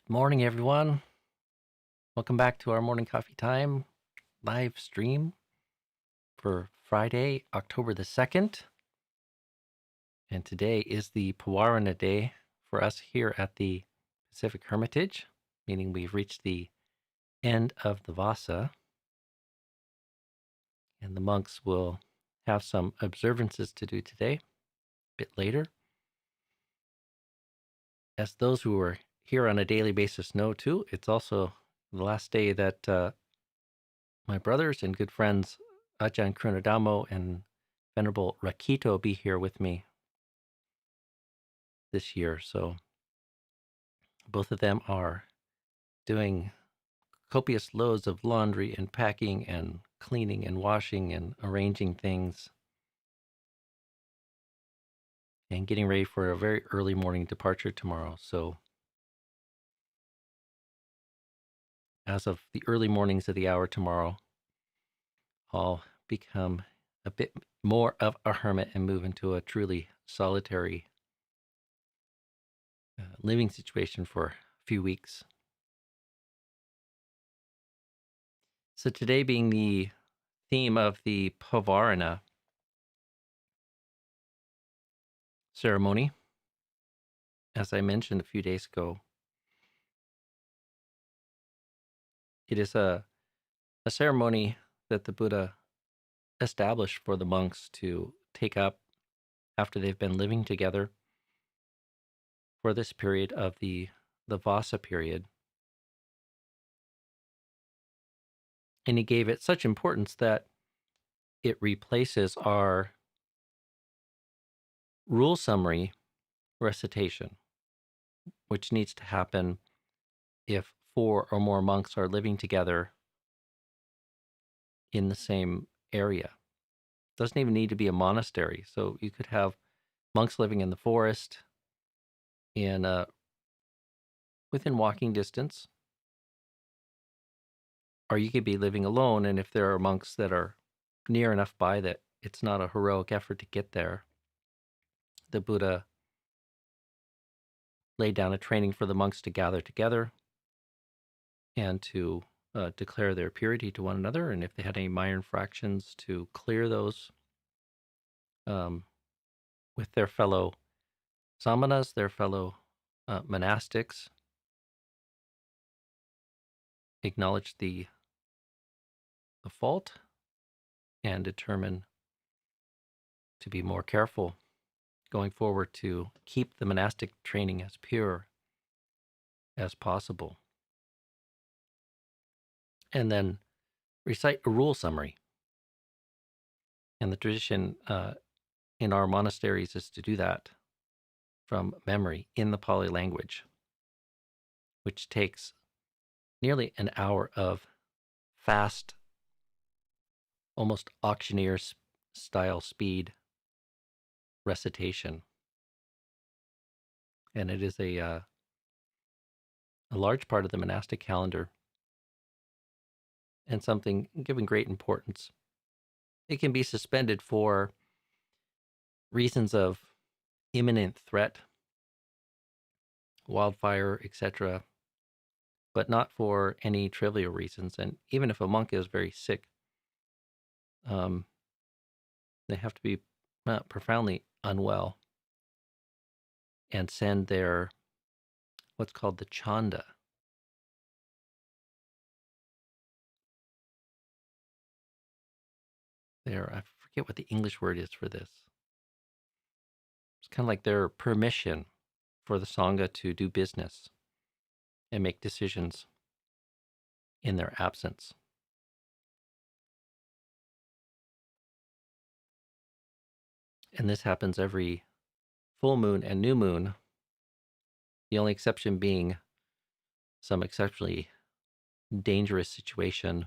Good morning, everyone. Welcome back to our morning coffee time live stream for Friday, October the 2nd. And today is the Pawarana day for us here at the Pacific Hermitage, meaning we've reached the end of the Vasa. And the monks will have some observances to do today, a bit later. As those who are here on a daily basis know too, it's also the last day that my brothers and good friends Ajahn Sudanto and Venerable Rakito be here with me this year. So both of them are doing copious loads of laundry and packing and cleaning and washing and arranging things and getting ready for a very early morning departure tomorrow. So as of the early mornings of the hour tomorrow, I'll become a bit more of a hermit and move into a truly solitary living situation for a few weeks. So today being the theme of the Pavarana ceremony, as I mentioned a few days ago, it is a ceremony that the Buddha established for the monks to take up after they've been living together for this period of the Vasa period. And he gave it such importance that it replaces our rule summary recitation, which needs to happen if 4 or more monks are living together in the same area. It doesn't even need to be a monastery. So you could have monks living in the forest in within walking distance, or you could be living alone, and if there are monks that are near enough by that it's not a heroic effort to get there, the Buddha laid down a training for the monks to gather together and to declare their purity to one another, and if they had any minor infractions, to clear those with their fellow samanas, their fellow monastics, acknowledge the fault, and determine to be more careful going forward to keep the monastic training as pure as possible. And then recite a rule summary. And the tradition in our monasteries is to do that from memory in the Pali language, which takes nearly an hour of fast, almost auctioneer style speed recitation. And it is a large part of the monastic calendar and something given great importance. It can be suspended for reasons of imminent threat, wildfire, etc., but not for any trivial reasons. And even if a monk is very sick, they have to be profoundly unwell and send their what's called the chanda. I forget what the English word is for this. It's kind of like their permission for the Sangha to do business and make decisions in their absence. And this happens every full moon and new moon, the only exception being some exceptionally dangerous situation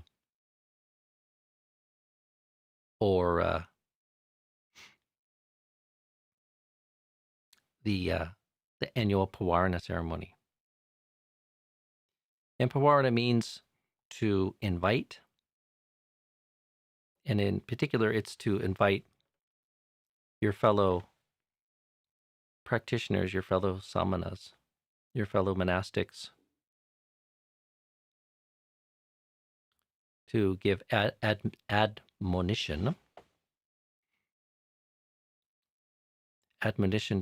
or the annual Pawarana ceremony. And Pawarana means to invite, and in particular, it's to invite your fellow practitioners, your fellow samanas, your fellow monastics to give admonition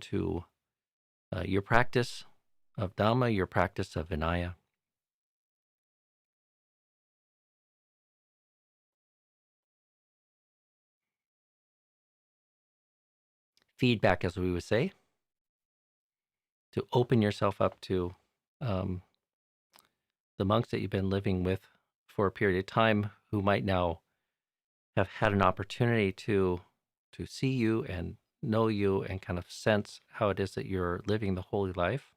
to your practice of Dhamma, your practice of Vinaya. Feedback, as we would say, to open yourself up to the monks that you've been living with for a period of time, who might now have had an opportunity to see you and know you and kind of sense how it is that you're living the holy life.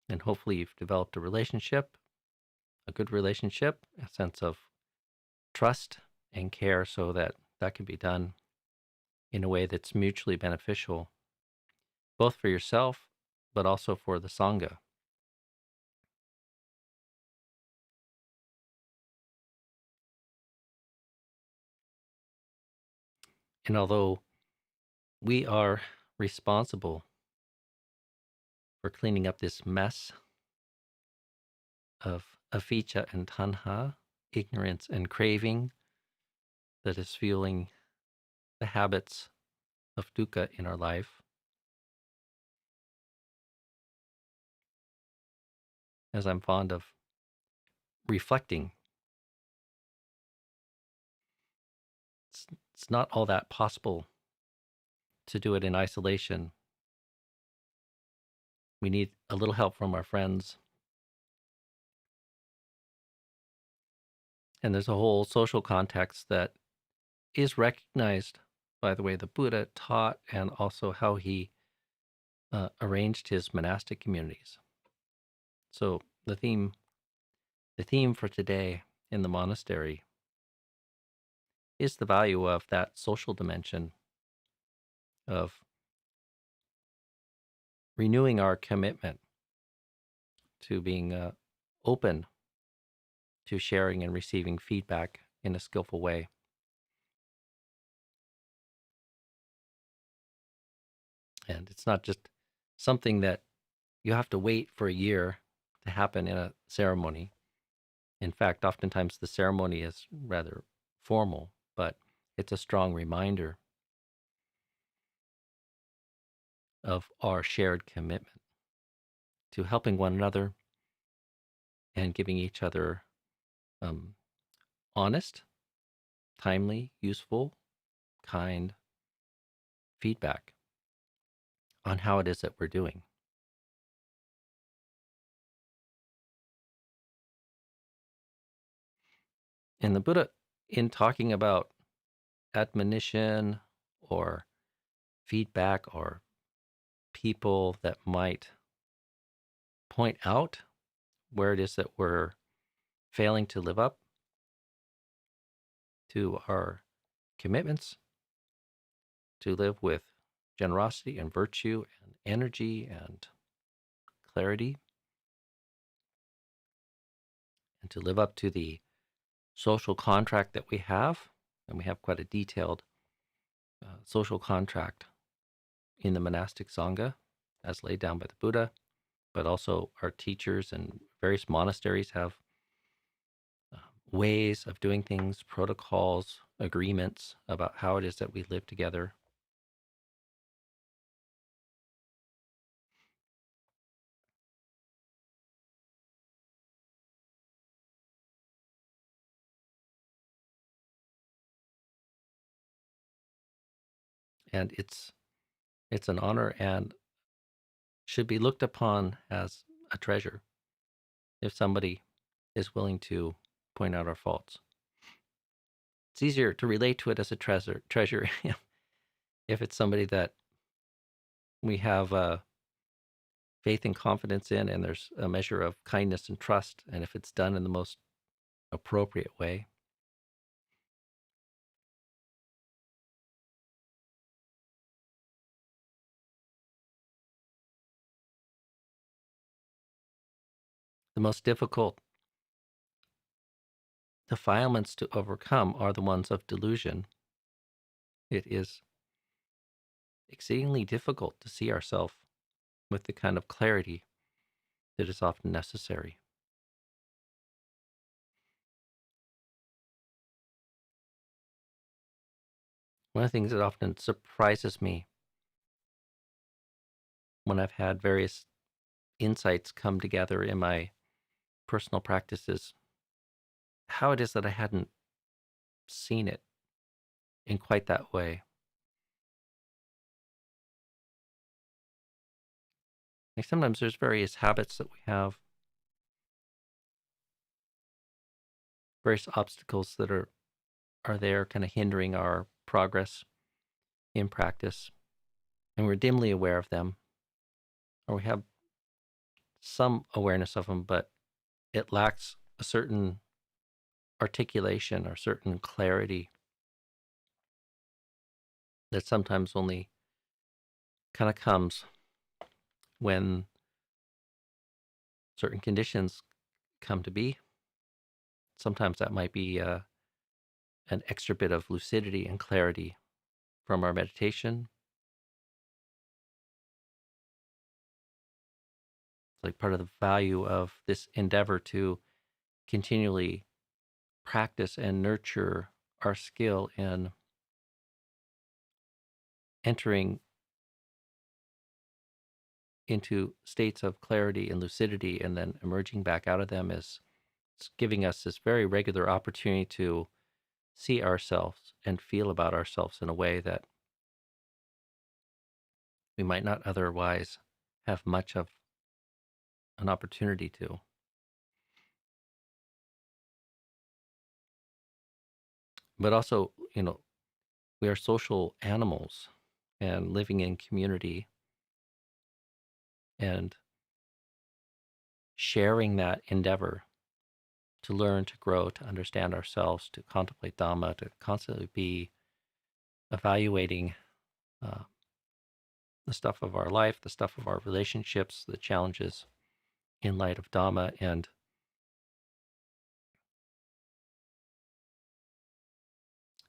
And hopefully you've developed a relationship, a good relationship, a sense of trust and care, so that that can be done in a way that's mutually beneficial, both for yourself, but also for the Sangha. And although we are responsible for cleaning up this mess of avijja and tanha, ignorance and craving, that is fueling the habits of dukkha in our life, as I'm fond of reflecting, it's not all that possible to do it in isolation. We need a little help from our friends. And there's a whole social context that is recognized by the way the Buddha taught and also how he arranged his monastic communities. So the theme for today in the monastery is the value of that social dimension of renewing our commitment to being open to sharing and receiving feedback in a skillful way. And it's not just something that you have to wait for a year to happen in a ceremony. In fact, oftentimes the ceremony is rather formal, but it's a strong reminder of our shared commitment to helping one another and giving each other honest, timely, useful, kind feedback on how it is that we're doing. And the Buddha, in talking about admonition or feedback or people that might point out where it is that we're failing to live up to our commitments to live with generosity and virtue and energy and clarity, and to live up to the social contract that we have. And we have quite a detailed social contract in the monastic Sangha as laid down by the Buddha, but also our teachers and various monasteries have ways of doing things, protocols, agreements about how it is that we live together. And it's an honor and should be looked upon as a treasure if somebody is willing to point out our faults. It's easier to relate to it as a treasure if it's somebody that we have faith and confidence in, and there's a measure of kindness and trust, and if it's done in the most appropriate way. The most difficult defilements to overcome are the ones of delusion. It is exceedingly difficult to see ourselves with the kind of clarity that is often necessary. One of the things that often surprises me when I've had various insights come together in my personal practice is how it is that I hadn't seen it in quite that way. Like sometimes there's various habits that we have, various obstacles that are there kind of hindering our progress in practice, and we're dimly aware of them, or we have some awareness of them, but it lacks a certain articulation or certain clarity that sometimes only kind of comes when certain conditions come to be. Sometimes that might be an extra bit of lucidity and clarity from our meditation. It's like part of the value of this endeavor to continually practice and nurture our skill in entering into states of clarity and lucidity and then emerging back out of them is giving us this very regular opportunity to see ourselves and feel about ourselves in a way that we might not otherwise have much of an opportunity to. But also, we are social animals and living in community and sharing that endeavor to learn, to grow, to understand ourselves, to contemplate Dhamma, to constantly be evaluating uh, the stuff of our life, the stuff of our relationships, the challenges in light of Dhamma, and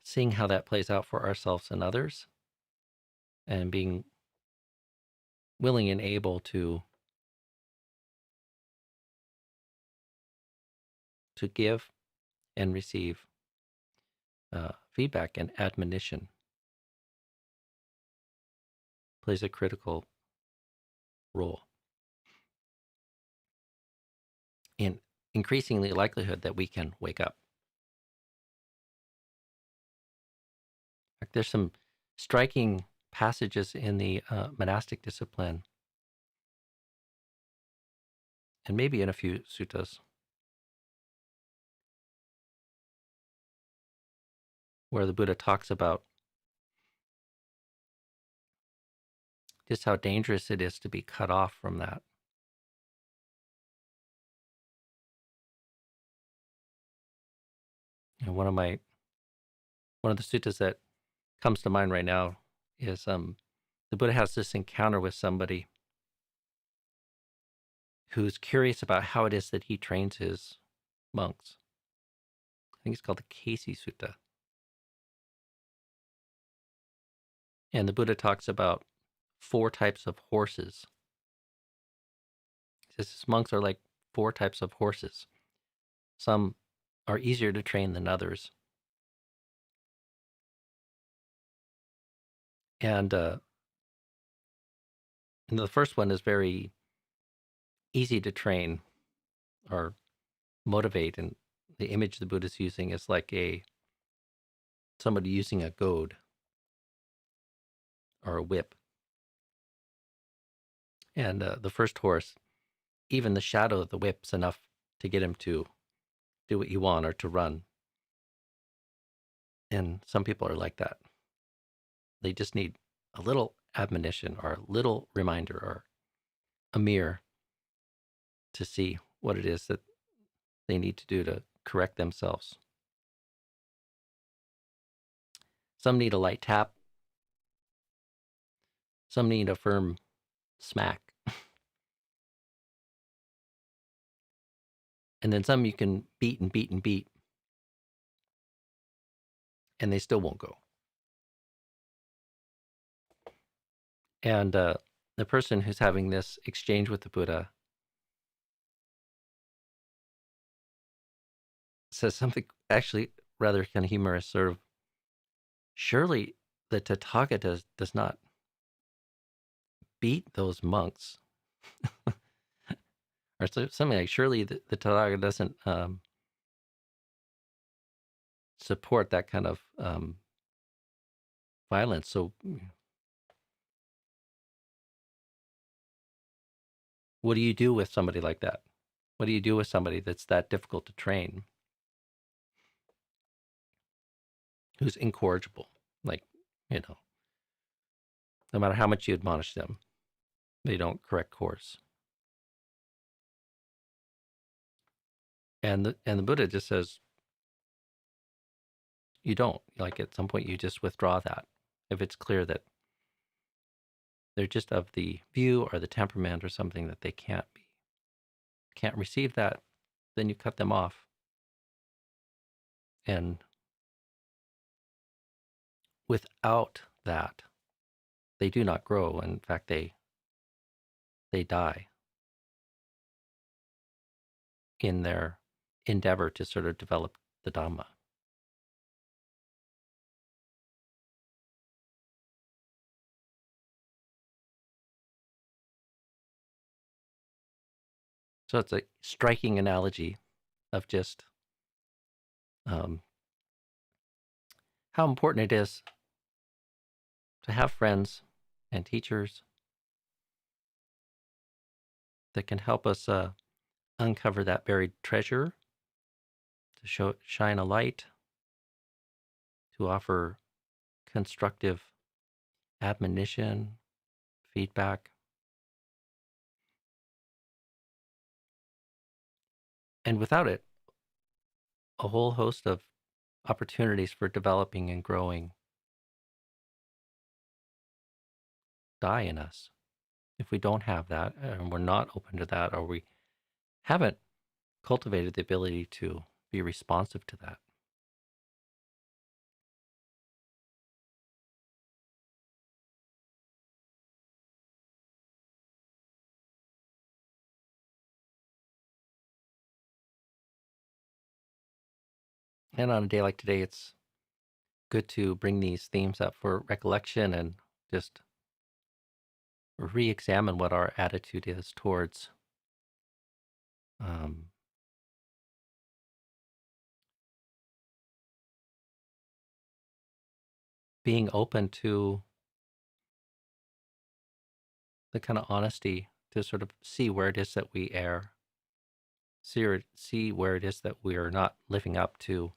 seeing how that plays out for ourselves and others, and being willing and able to give and receive feedback and admonition plays a critical role in increasing the likelihood that we can wake up. In fact, there's some striking passages in the monastic discipline, and maybe in a few suttas, where the Buddha talks about just how dangerous it is to be cut off from that. And one of the suttas that comes to mind right now is the Buddha has this encounter with somebody who's curious about how it is that he trains his monks. I think it's called the Kesi Sutta. And the Buddha talks about 4 types of horses. He says his monks are like 4 types of horses. Some are easier to train than others. And the first one is very easy to train or motivate. And the image the Buddha's using is like somebody using a goad or a whip. And the first horse, even the shadow of the whip's enough to get him to do what you want or to run. And some people are like that. They just need a little admonition or a little reminder or a mirror to see what it is that they need to do to correct themselves. Some need a light tap. Some need a firm smack. And then some you can beat and beat and beat, and they still won't go. And the person who's having this exchange with the Buddha says something actually rather kind of humorous, sort of, surely the Tathagata does not beat those monks, or something like, surely the Tathagata doesn't support that kind of violence. So what do you do with somebody like that? What do you do with somebody that's that difficult to train, who's incorrigible? Like, no matter how much you admonish them, they don't correct course. And the Buddha just says, you don't. Like, at some point, you just withdraw that. If it's clear that they're just of the view or the temperament or something that they can't receive that, then you cut them off. And without that, they do not grow. In fact, they die in their endeavor to sort of develop the Dhamma. So it's a striking analogy of just how important it is to have friends and teachers that can help us uncover that buried treasure, to shine a light, to offer constructive admonition, feedback. And without it, a whole host of opportunities for developing and growing die in us. If we don't have that, and we're not open to that, or we haven't cultivated the ability to be responsive to that. And on a day like today, it's good to bring these themes up for recollection and just re-examine what our attitude is towards being open to the kind of honesty to sort of see where it is that we err, see where it is that we are not living up to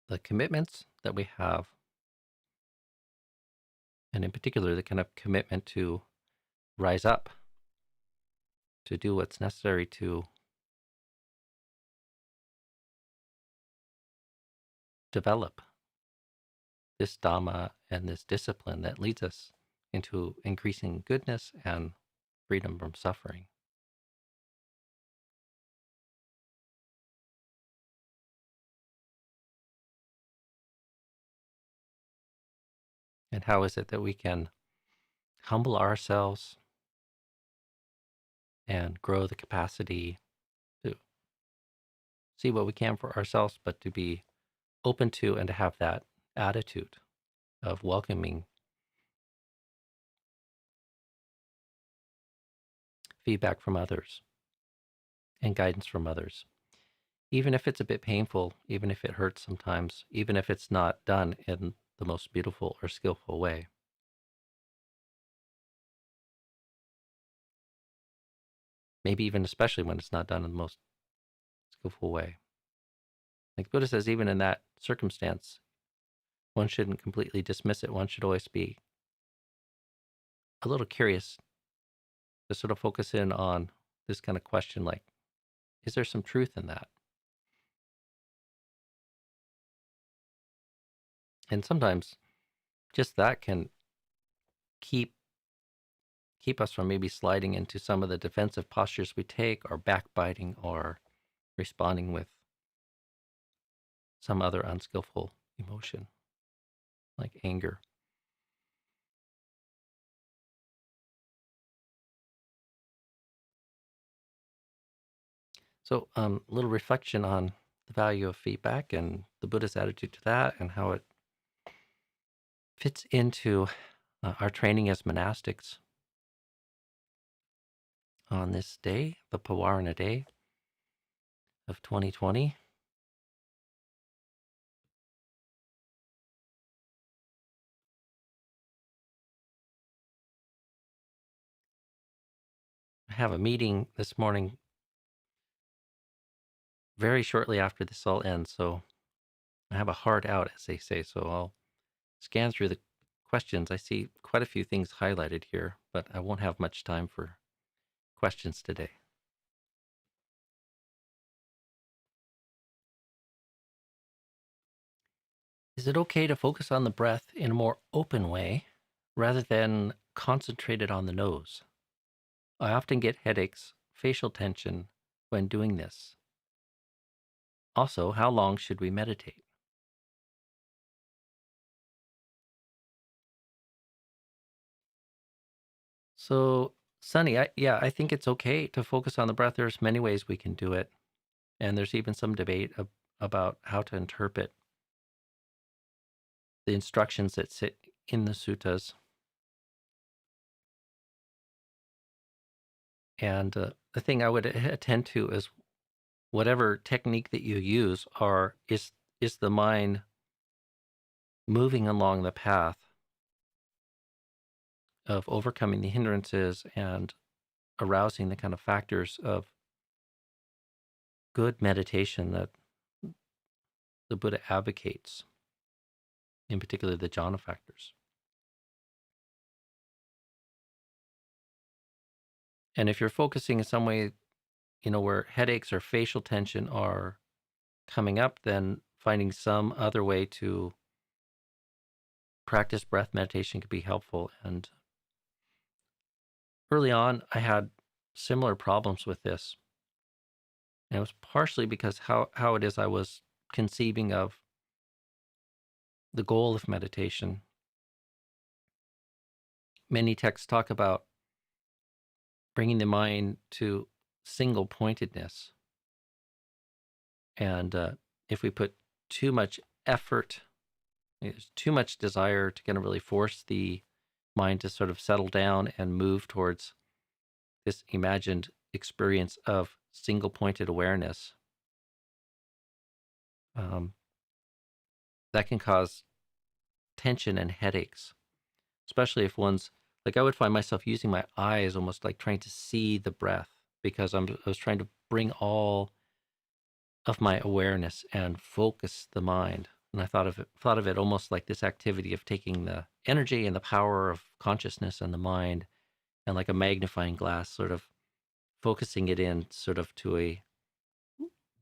the commitments that we have, and in particular, the kind of commitment to rise up, to do what's necessary to develop this Dhamma and this discipline that leads us into increasing goodness and freedom from suffering. And how is it that we can humble ourselves and grow the capacity to see what we can for ourselves, but to be open to and to have that attitude of welcoming feedback from others and guidance from others, even if it's a bit painful, even if it hurts sometimes, even if it's not done in the most beautiful or skillful way. Maybe even especially when it's not done in the most skillful way. Like Buddha says, even in that circumstance, one shouldn't completely dismiss it. One should always be a little curious to sort of focus in on this kind of question, like, is there some truth in that? And sometimes just that can keep us from maybe sliding into some of the defensive postures we take, or backbiting, or responding with some other unskillful emotion, like anger. So a little reflection on the value of feedback and the Buddha's attitude to that, and how it fits into our training as monastics on this day, the Pawarana day of 2020. I have a meeting this morning very shortly after this all ends, so I have a hard out, as they say, so I'll scan through the questions. I see quite a few things highlighted here, but I won't have much time for questions today. Is it okay to focus on the breath in a more open way rather than concentrated on the nose? I often get headaches, facial tension when doing this. Also, how long should we meditate? So, Sunny, I think it's okay to focus on the breath. There's many ways we can do it, and there's even some debate about how to interpret the instructions that sit in the suttas. And the thing I would attend to is whatever technique that you use is the mind moving along the path of overcoming the hindrances and arousing the kind of factors of good meditation that the Buddha advocates, in particular the jhana factors. And if you're focusing in some way, where headaches or facial tension are coming up, then finding some other way to practice breath meditation could be helpful. And early on, I had similar problems with this. And it was partially because how it is I was conceiving of the goal of meditation. Many texts talk about bringing the mind to single pointedness. And if we put too much effort, there's too much desire to kind of really force the mind to sort of settle down and move towards this imagined experience of single pointed awareness, that can cause tension and headaches, especially if one's like, I would find myself using my eyes almost like trying to see the breath because I was trying to bring all of my awareness and focus the mind. And I thought of it almost like this activity of taking the energy and the power of consciousness and the mind and like a magnifying glass, sort of focusing it in sort of to a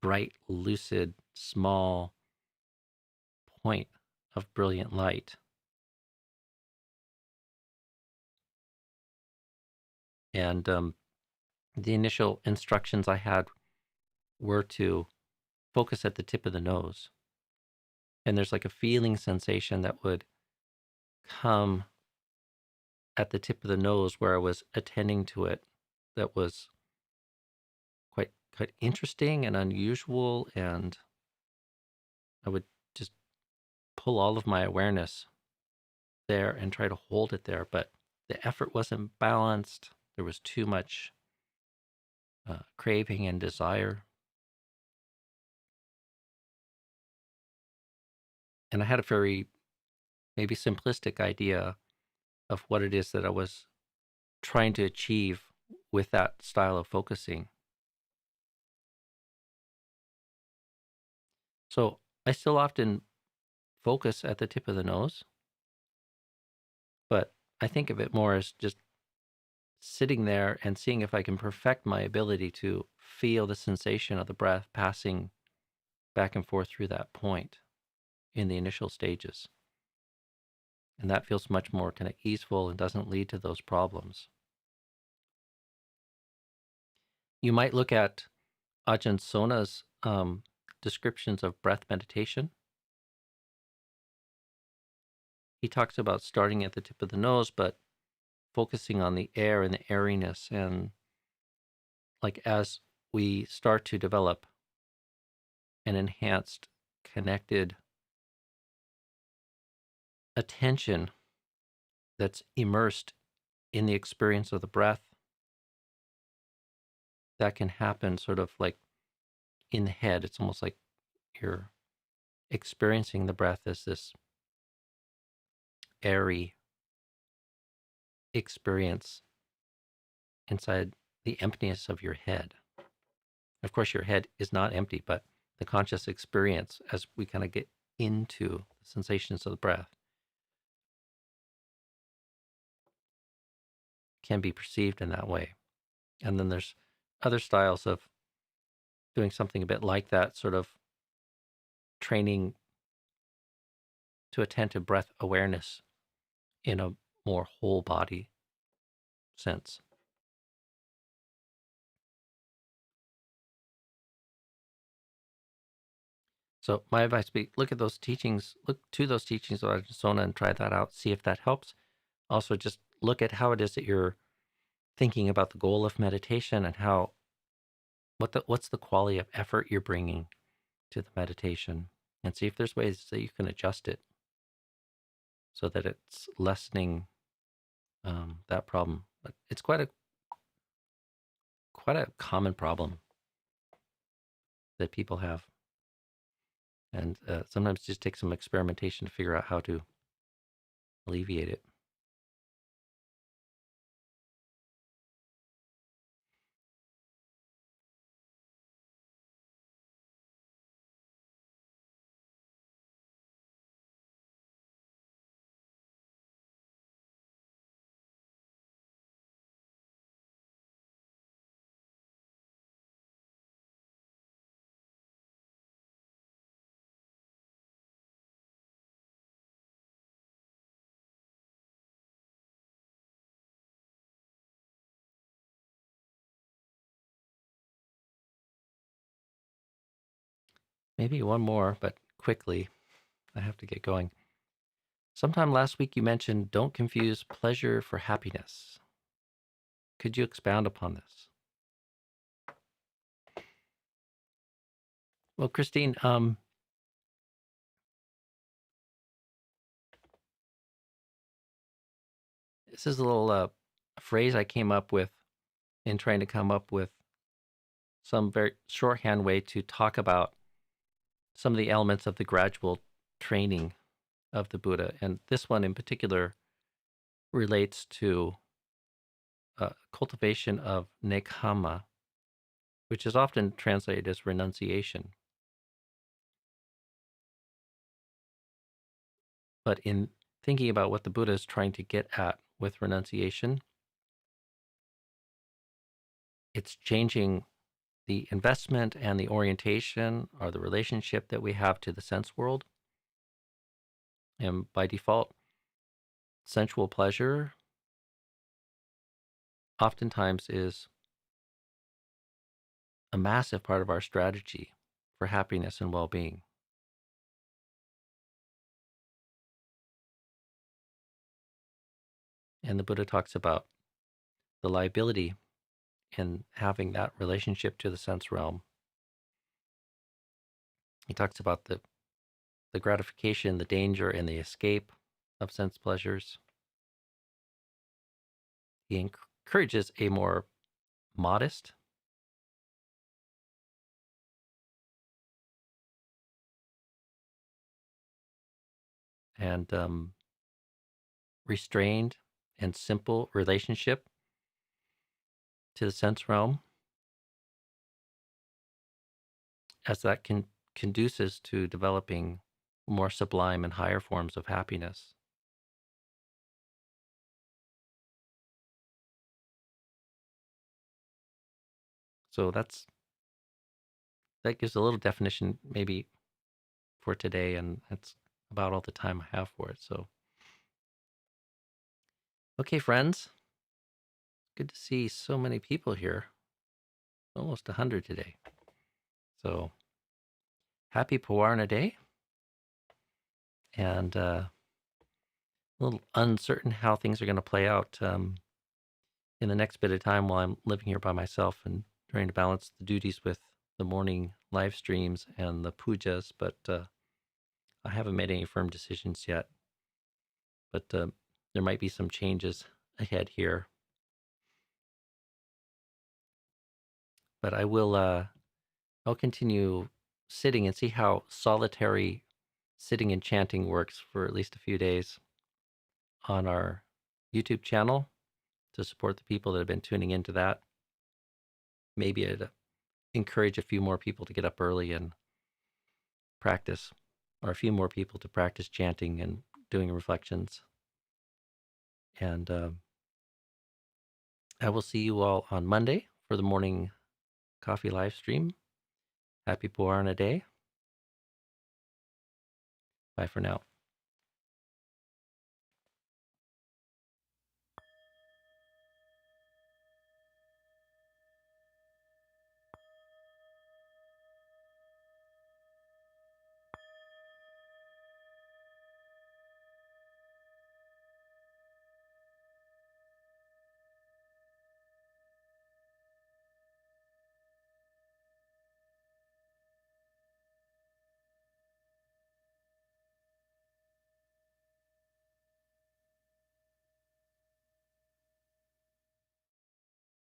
bright, lucid, small point of brilliant light. And the initial instructions I had were to focus at the tip of the nose. And there's like a feeling sensation that would come at the tip of the nose where I was attending to it that was quite interesting and unusual. And I would just pull all of my awareness there and try to hold it there. But the effort wasn't balanced. There was too much craving and desire. And I had a very maybe simplistic idea of what it is that I was trying to achieve with that style of focusing. So I still often focus at the tip of the nose, but I think of it more as just sitting there and seeing if I can perfect my ability to feel the sensation of the breath passing back and forth through that point in the initial stages. And that feels much more kind of easeful and doesn't lead to those problems. You might look at Ajahn Sona's descriptions of breath meditation. He talks about starting at the tip of the nose, but focusing on the air and the airiness. And like as we start to develop an enhanced, connected attention that's immersed in the experience of the breath, that can happen sort of like in the head. It's almost like you're experiencing the breath as this airy experience inside the emptiness of your head. Of course, your head is not empty, but the conscious experience as we kind of get into the sensations of the breath can be perceived in that way. And then there's other styles of doing something a bit like that, sort of training to attend to breath awareness in a more whole body sense. So my advice would be look to those teachings of Ajahn Sona and try that out, see if that helps. Also, just look at how it is that you're thinking about the goal of meditation and what's the quality of effort you're bringing to the meditation, and see if there's ways that you can adjust it so that it's lessening that problem. But it's quite a common problem that people have, and sometimes it just takes some experimentation to figure out how to alleviate it. Maybe one more, but quickly. I have to get going. Sometime last week you mentioned don't confuse pleasure for happiness. Could you expound upon this? Well, Christine, this is a little phrase I came up with in trying to come up with some very shorthand way to talk about some of the elements of the gradual training of the Buddha. And this one in particular relates to cultivation of nekkhamma, which is often translated as renunciation. But in thinking about what the Buddha is trying to get at with renunciation, it's changing the investment and the orientation or the relationship that we have to the sense world. And by default, sensual pleasure oftentimes is a massive part of our strategy for happiness and well-being. And the Buddha talks about the liability in having that relationship to the sense realm. He talks about the gratification, the danger, and the escape of sense pleasures. He encourages a more modest and restrained and simple relationship to the sense realm, as that conduces to developing more sublime and higher forms of happiness. So that gives a little definition maybe for today, and that's about all the time I have for it. So, okay, friends, good to see so many people here, almost 100 today. So, happy Pawarna Day, and a little uncertain how things are going to play out in the next bit of time while I'm living here by myself and trying to balance the duties with the morning live streams and the pujas, but I haven't made any firm decisions yet. but there might be some changes ahead here. But I'll continue sitting and see how solitary sitting and chanting works for at least a few days on our YouTube channel to support the people that have been tuning into that. Maybe I'd encourage a few more people to get up early and practice, or a few more people to practice chanting and doing reflections. And I will see you all on Monday for the morning coffee live stream. Happy Puarna Day. Bye for now.